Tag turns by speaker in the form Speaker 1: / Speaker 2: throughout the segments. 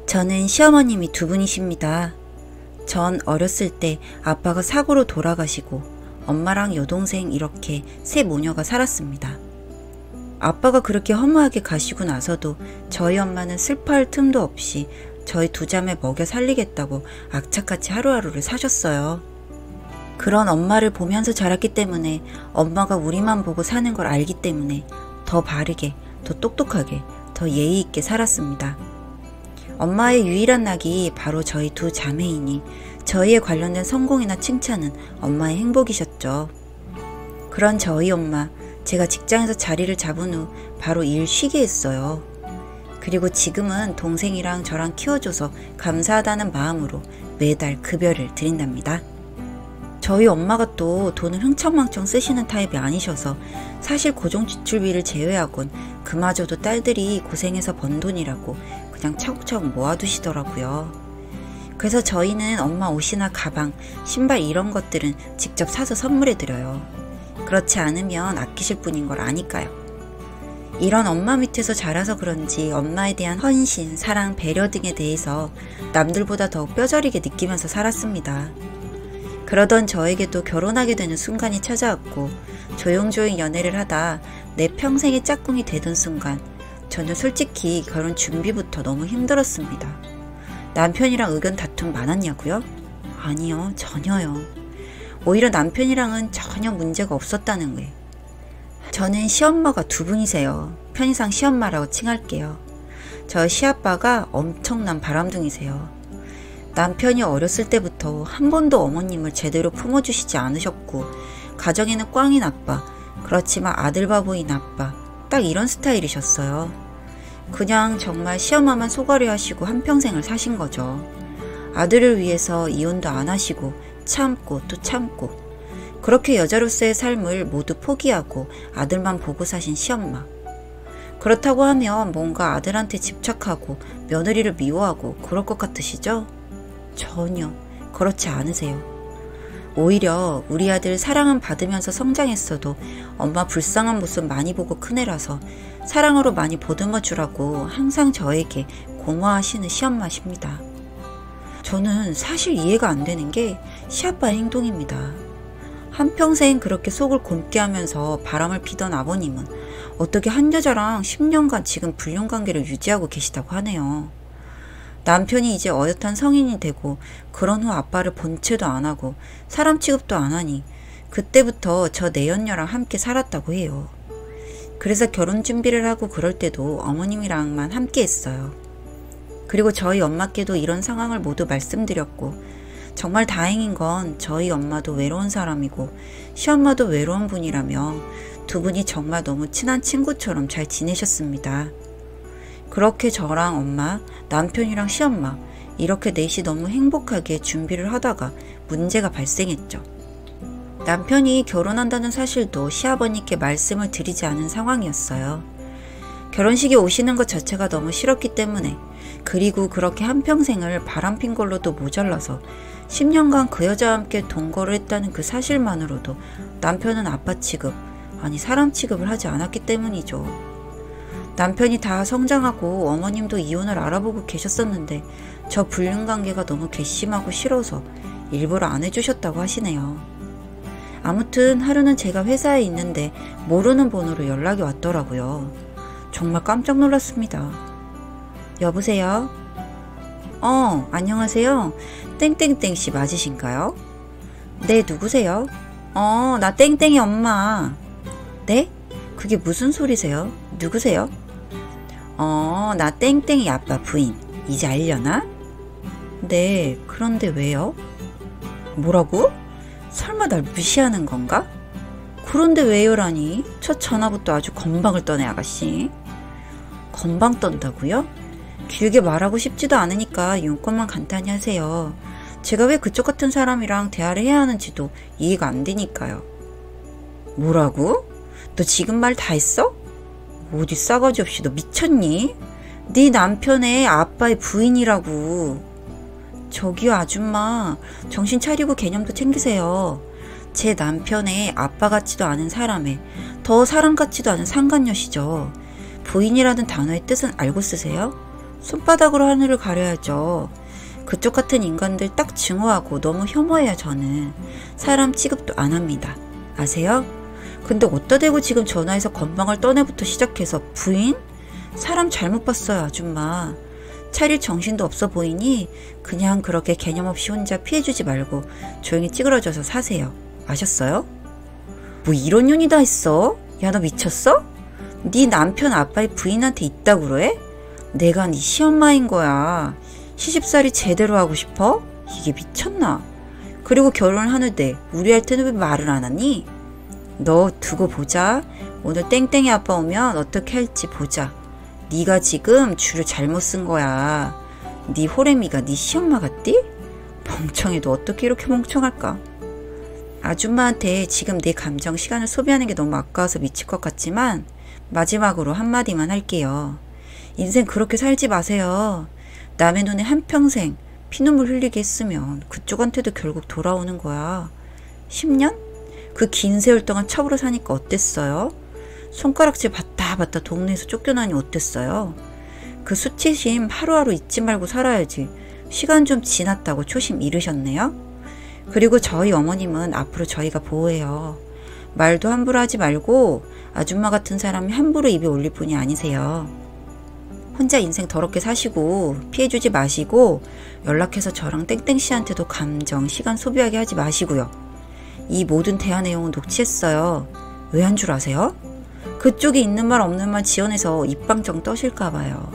Speaker 1: 저는 시어머님이 두 분이십니다. 전 어렸을 때 아빠가 사고로 돌아가시고 엄마랑 여동생 이렇게 세 모녀가 살았습니다. 아빠가 그렇게 허무하게 가시고 나서도 저희 엄마는 슬퍼할 틈도 없이 저희 두 자매 먹여 살리겠다고 악착같이 하루하루를 사셨어요. 그런 엄마를 보면서 자랐기 때문에 엄마가 우리만 보고 사는 걸 알기 때문에 더 바르게, 더 똑똑하게, 더 예의 있게 살았습니다. 엄마의 유일한 낙이 바로 저희 두 자매이니 저희에 관련된 성공이나 칭찬은 엄마의 행복이셨죠. 그런 저희 엄마, 제가 직장에서 자리를 잡은 후 바로 일 쉬게 했어요. 그리고 지금은 동생이랑 저랑 키워줘서 감사하다는 마음으로 매달 급여를 드린답니다. 저희 엄마가 또 돈을 흥청망청 쓰시는 타입이 아니셔서 사실 고정지출비를 제외하곤 그마저도 딸들이 고생해서 번 돈이라고 그냥 차곡차곡 모아두시더라고요. 그래서 저희는 엄마 옷이나 가방, 신발 이런 것들은 직접 사서 선물해드려요. 그렇지 않으면 아끼실 분인 걸 아니까요. 이런 엄마 밑에서 자라서 그런지 엄마에 대한 헌신, 사랑, 배려 등에 대해서 남들보다 더 뼈저리게 느끼면서 살았습니다. 그러던 저에게도 결혼하게 되는 순간이 찾아왔고 조용조용 연애를 하다 내 평생의 짝꿍이 되던 순간 저는 솔직히 결혼 준비부터 너무 힘들었습니다. 남편이랑 의견 다툼 많았냐고요? 아니요, 전혀요. 오히려 남편이랑은 전혀 문제가 없었다는 거예요. 저는 시엄마가 두 분이세요. 편의상 시엄마라고 칭할게요. 저 시아빠가 엄청난 바람둥이세요. 남편이 어렸을 때부터 한 번도 어머님을 제대로 품어주시지 않으셨고 가정에는 꽝인 아빠, 그렇지만 아들 바보인 아빠, 딱 이런 스타일이셨어요. 그냥 정말 시엄마만 소가려 하시고 한평생을 사신 거죠. 아들을 위해서 이혼도 안 하시고 참고 또 참고 그렇게 여자로서의 삶을 모두 포기하고 아들만 보고 사신 시엄마. 그렇다고 하면 뭔가 아들한테 집착하고 며느리를 미워하고 그럴 것 같으시죠? 전혀 그렇지 않으세요. 오히려 우리 아들 사랑은 받으면서 성장했어도 엄마 불쌍한 모습 많이 보고 큰 애라서 사랑으로 많이 보듬어 주라고 항상 저에게 고마워하시는 시엄마십니다. 저는 사실 이해가 안 되는 게 시아빠의 행동입니다. 한평생 그렇게 속을 곰게 하면서 바람을 피던 아버님은 어떻게 한 여자랑 10년간 지금 불륜관계를 유지하고 계시다고 하네요. 남편이 이제 어엿한 성인이 되고 그런 후 아빠를 본 채도 안 하고 사람 취급도 안 하니 그때부터 저 내연녀랑 함께 살았다고 해요. 그래서 결혼 준비를 하고 그럴 때도 어머님이랑만 함께 했어요. 그리고 저희 엄마께도 이런 상황을 모두 말씀드렸고 정말 다행인 건 저희 엄마도 외로운 사람이고 시엄마도 외로운 분이라며 두 분이 정말 너무 친한 친구처럼 잘 지내셨습니다. 그렇게 저랑 엄마, 남편이랑 시엄마 이렇게 넷이 너무 행복하게 준비를 하다가 문제가 발생했죠. 남편이 결혼한다는 사실도 시아버님께 말씀을 드리지 않은 상황이었어요. 결혼식에 오시는 것 자체가 너무 싫었기 때문에 그리고 그렇게 한평생을 바람핀 걸로도 모자라서 10년간 그 여자와 함께 동거를 했다는 그 사실만으로도 남편은 아빠 취급, 아니 사람 취급을 하지 않았기 때문이죠. 남편이 다 성장하고 어머님도 이혼을 알아보고 계셨었는데 저 불륜관계가 너무 괘씸하고 싫어서 일부러 안 해주셨다고 하시네요. 아무튼 하루는 제가 회사에 있는데 모르는 번호로 연락이 왔더라고요. 정말 깜짝 놀랐습니다. 여보세요? 안녕하세요. 땡땡땡씨 맞으신가요? 네, 누구세요? 나 땡땡이 엄마. 네? 그게 무슨 소리세요? 누구세요? 나 땡땡이 아빠 부인. 이제 알려나? 네, 그런데 왜요? 뭐라고? 설마 날 무시하는 건가? 그런데 왜요라니? 첫 전화부터 아주 건방을 떠네 아가씨. 건방 떤다고요? 길게 말하고 싶지도 않으니까 용건만 간단히 하세요. 제가 왜 그쪽 같은 사람이랑 대화를 해야 하는지도 이해가 안 되니까요. 뭐라고? 너 지금 말 다 했어? 어디 싸가지 없이 너 미쳤니? 네 남편의 아빠의 부인이라고. 저기요 아줌마, 정신 차리고 개념도 챙기세요. 제 남편의 아빠 같지도 않은 사람에 더 사람 같지도 않은 상간녀시죠. 부인이라는 단어의 뜻은 알고 쓰세요? 손바닥으로 하늘을 가려야죠. 그쪽 같은 인간들 딱 증오하고 너무 혐오해요. 저는 사람 취급도 안 합니다. 아세요? 근데 어디다 대고 지금 전화해서 건방을 떠내부터 시작해서 부인? 사람 잘못 봤어요. 아줌마. 차릴 정신도 없어 보이니 그냥 그렇게 개념 없이 혼자 피해주지 말고 조용히 찌그러져서 사세요. 아셨어요? 뭐 이런 년이 다 있어? 야, 너 미쳤어? 네 남편 아빠의 부인한테 있다고 그래? 내가 네 시엄마인 거야. 시집살이 제대로 하고 싶어? 이게 미쳤나? 그리고 결혼하는데 우리한테는 왜 말을 안 하니? 너 두고 보자. 오늘 땡땡이 아빠 오면 어떻게 할지 보자. 네가 지금 줄을 잘못 쓴 거야. 네 호래미가 네 시엄마 같디? 멍청해도 어떻게 이렇게 멍청할까? 아줌마한테 지금 내 감정 시간을 소비하는 게 너무 아까워서 미칠 것 같지만 마지막으로 한마디만 할게요. 인생 그렇게 살지 마세요. 남의 눈에 한평생 피눈물 흘리게 했으면 그쪽한테도 결국 돌아오는 거야. 10년? 그 긴 세월 동안 첩으로 사니까 어땠어요? 손가락질 받다 동네에서 쫓겨나니 어땠어요? 그 수치심 하루하루 잊지 말고 살아야지. 시간 좀 지났다고 초심 잃으셨네요? 그리고 저희 어머님은 앞으로 저희가 보호해요. 말도 함부로 하지 말고 아줌마 같은 사람이 함부로 입에 올릴 분이 아니세요. 혼자 인생 더럽게 사시고 피해주지 마시고 연락해서 저랑 땡땡씨한테도 감정, 시간 소비하게 하지 마시고요. 이 모든 대화 내용은 녹취했어요. 왜 한 줄 아세요? 그쪽이 있는 말 없는 말 지어내서 입방정 떠실까 봐요.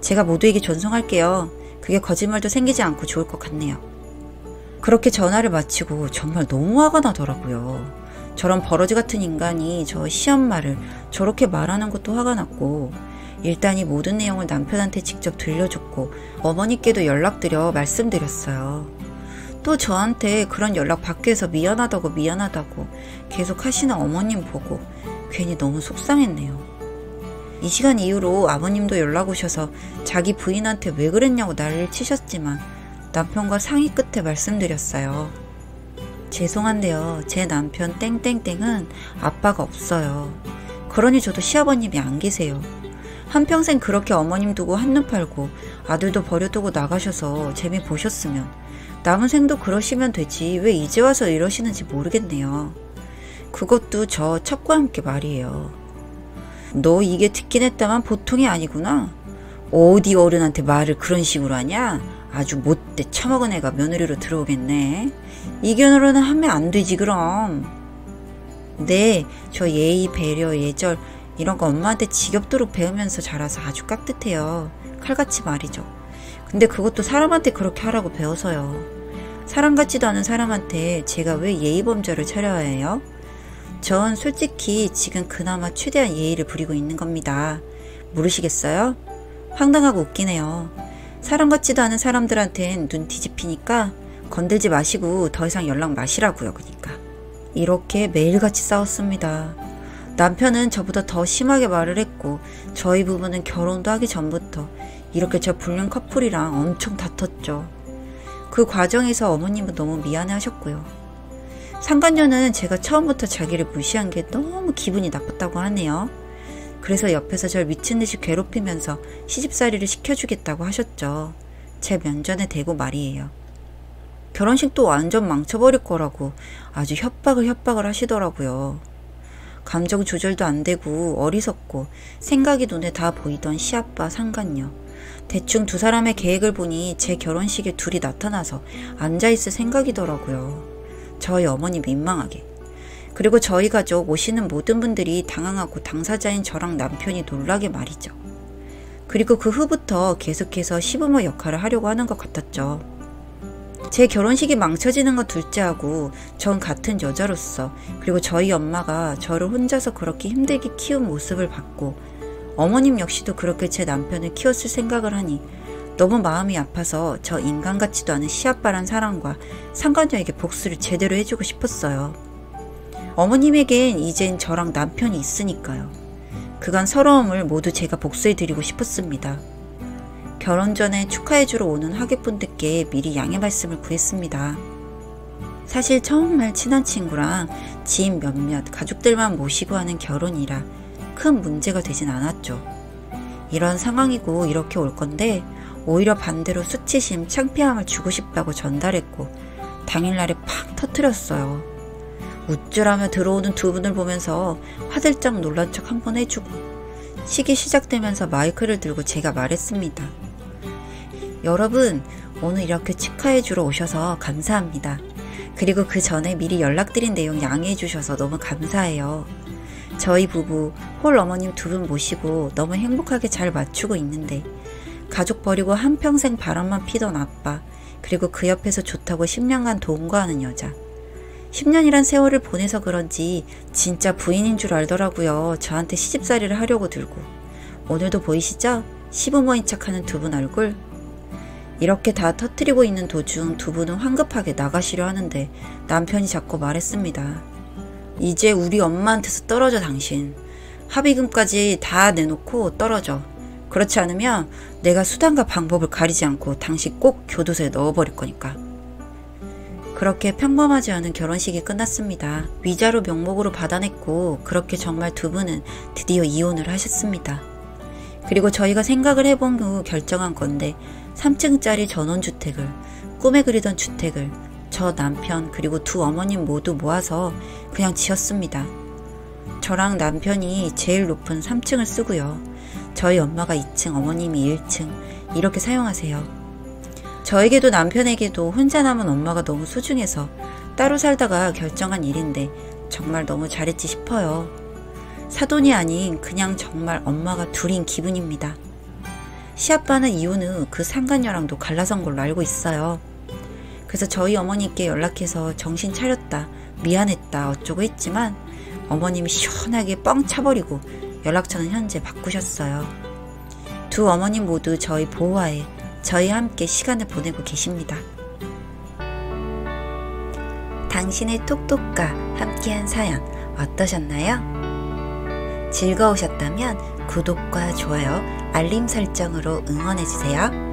Speaker 1: 제가 모두에게 존성할게요. 그게 거짓말도 생기지 않고 좋을 것 같네요. 그렇게 전화를 마치고 정말 너무 화가 나더라고요. 저런 버러지 같은 인간이 저 시엄마를 저렇게 말하는 것도 화가 났고 일단 이 모든 내용을 남편한테 직접 들려줬고 어머니께도 연락드려 말씀드렸어요. 또 저한테 그런 연락 받게 해서 미안하다고 계속 하시는 어머님 보고 괜히 너무 속상했네요. 이 시간 이후로 아버님도 연락 오셔서 자기 부인한테 왜 그랬냐고 난리를 치셨지만 남편과 상의 끝에 말씀드렸어요. 죄송한데요. 제 남편 땡땡땡은 아빠가 없어요. 그러니 저도 시아버님이 안 계세요. 한평생 그렇게 어머님 두고 한눈 팔고 아들도 버려두고 나가셔서 재미 보셨으면 남은 생도 그러시면 되지 왜 이제 와서 이러시는지 모르겠네요. 그것도 저 첩과 함께 말이에요. 너 이게 듣긴 했다만 보통이 아니구나. 어디 어른한테 말을 그런 식으로 하냐? 아주 못돼 처먹은 애가 며느리로 들어오겠네. 이 견으로는 하면 안 되지 그럼. 네, 저 예의, 배려, 예절 이런 거 엄마한테 지겹도록 배우면서 자라서 아주 깍듯해요. 칼같이 말이죠. 근데 그것도 사람한테 그렇게 하라고 배워서요. 사람 같지도 않은 사람한테 제가 왜 예의범절을 차려야 해요? 전 솔직히 지금 그나마 최대한 예의를 부리고 있는 겁니다. 모르시겠어요? 황당하고 웃기네요. 사람 같지도 않은 사람들한텐 눈 뒤집히니까 건들지 마시고 더 이상 연락 마시라고요. 그러니까. 이렇게 매일같이 싸웠습니다. 남편은 저보다 더 심하게 말을 했고 저희 부부는 결혼도 하기 전부터 이렇게 저 불륜 커플이랑 엄청 다퉜죠. 그 과정에서 어머님은 너무 미안해 하셨고요. 상간녀는 제가 처음부터 자기를 무시한 게 너무 기분이 나빴다고 하네요. 그래서 옆에서 절 미친듯이 괴롭히면서 시집살이를 시켜주겠다고 하셨죠. 제 면전에 대고 말이에요. 결혼식도 완전 망쳐버릴 거라고 아주 협박을 하시더라고요. 감정 조절도 안 되고 어리석고 생각이 눈에 다 보이던 시아빠 상간녀. 대충 두 사람의 계획을 보니 제 결혼식에 둘이 나타나서 앉아있을 생각이더라고요. 저희 어머니 민망하게. 그리고 저희 가족 오시는 모든 분들이 당황하고 당사자인 저랑 남편이 놀라게 말이죠. 그리고 그 후부터 계속해서 시부모 역할을 하려고 하는 것 같았죠. 제 결혼식이 망쳐지는 건 둘째하고 전 같은 여자로서 그리고 저희 엄마가 저를 혼자서 그렇게 힘들게 키운 모습을 봤고 어머님 역시도 그렇게 제 남편을 키웠을 생각을 하니 너무 마음이 아파서 저 인간 같지도 않은 시아빠란 사람과 상간녀에게 복수를 제대로 해주고 싶었어요. 어머님에겐 이젠 저랑 남편이 있으니까요. 그간 서러움을 모두 제가 복수해드리고 싶었습니다. 결혼 전에 축하해주러 오는 하객분들께 미리 양해 말씀을 구했습니다. 사실 정말 친한 친구랑 지인 몇몇 가족들만 모시고 하는 결혼이라 큰 문제가 되진 않았죠. 이런 상황이고 이렇게 올 건데 오히려 반대로 수치심, 창피함을 주고 싶다고 전달했고 당일날에 팍 터뜨렸어요. 우쭐하며 들어오는 두 분을 보면서 화들짝 놀란 척 한번 해주고 식이 시작되면서 마이크를 들고 제가 말했습니다. 여러분, 오늘 이렇게 축하해 주러 오셔서 감사합니다. 그리고 그 전에 미리 연락드린 내용 양해해 주셔서 너무 감사해요. 저희 부부, 홀 어머님 두 분 모시고 너무 행복하게 잘 맞추고 있는데 가족 버리고 한평생 바람만 피던 아빠, 그리고 그 옆에서 좋다고 10년간 동거하는 여자. 10년이란 세월을 보내서 그런지 진짜 부인인 줄 알더라고요. 저한테 시집살이를 하려고 들고. 오늘도 보이시죠? 시부모인 척하는 두 분 얼굴. 이렇게 다 터뜨리고 있는 도중 두 분은 황급하게 나가시려 하는데 남편이 자꾸 말했습니다. 이제 우리 엄마한테서 떨어져 당신. 합의금까지 다 내놓고 떨어져. 그렇지 않으면 내가 수단과 방법을 가리지 않고 당신 꼭 교도소에 넣어버릴 거니까. 그렇게 평범하지 않은 결혼식이 끝났습니다. 위자료 명목으로 받아냈고 그렇게 정말 두 분은 드디어 이혼을 하셨습니다. 그리고 저희가 생각을 해본 후 결정한 건데 3층짜리 전원주택을, 꿈에 그리던 주택을 저 남편 그리고 두 어머님 모두 모아서 그냥 지었습니다. 저랑 남편이 제일 높은 3층을 쓰고요. 저희 엄마가 2층, 어머님이 1층 이렇게 사용하세요. 저에게도 남편에게도 혼자 남은 엄마가 너무 소중해서 따로 살다가 결정한 일인데 정말 너무 잘했지 싶어요. 사돈이 아닌 그냥 정말 엄마가 둘인 기분입니다. 시아빠는 이혼 후 그 상간녀랑도 갈라선 걸로 알고 있어요. 그래서 저희 어머니께 연락해서 정신 차렸다, 미안했다 어쩌고 했지만 어머님이 시원하게 뻥 차버리고 연락처는 현재 바꾸셨어요. 두 어머님 모두 저희 보호하에 저희와 함께 시간을 보내고 계십니다. 당신의 톡톡과 함께한 사연 어떠셨나요? 즐거우셨다면 구독과 좋아요, 알림 설정으로 응원해주세요.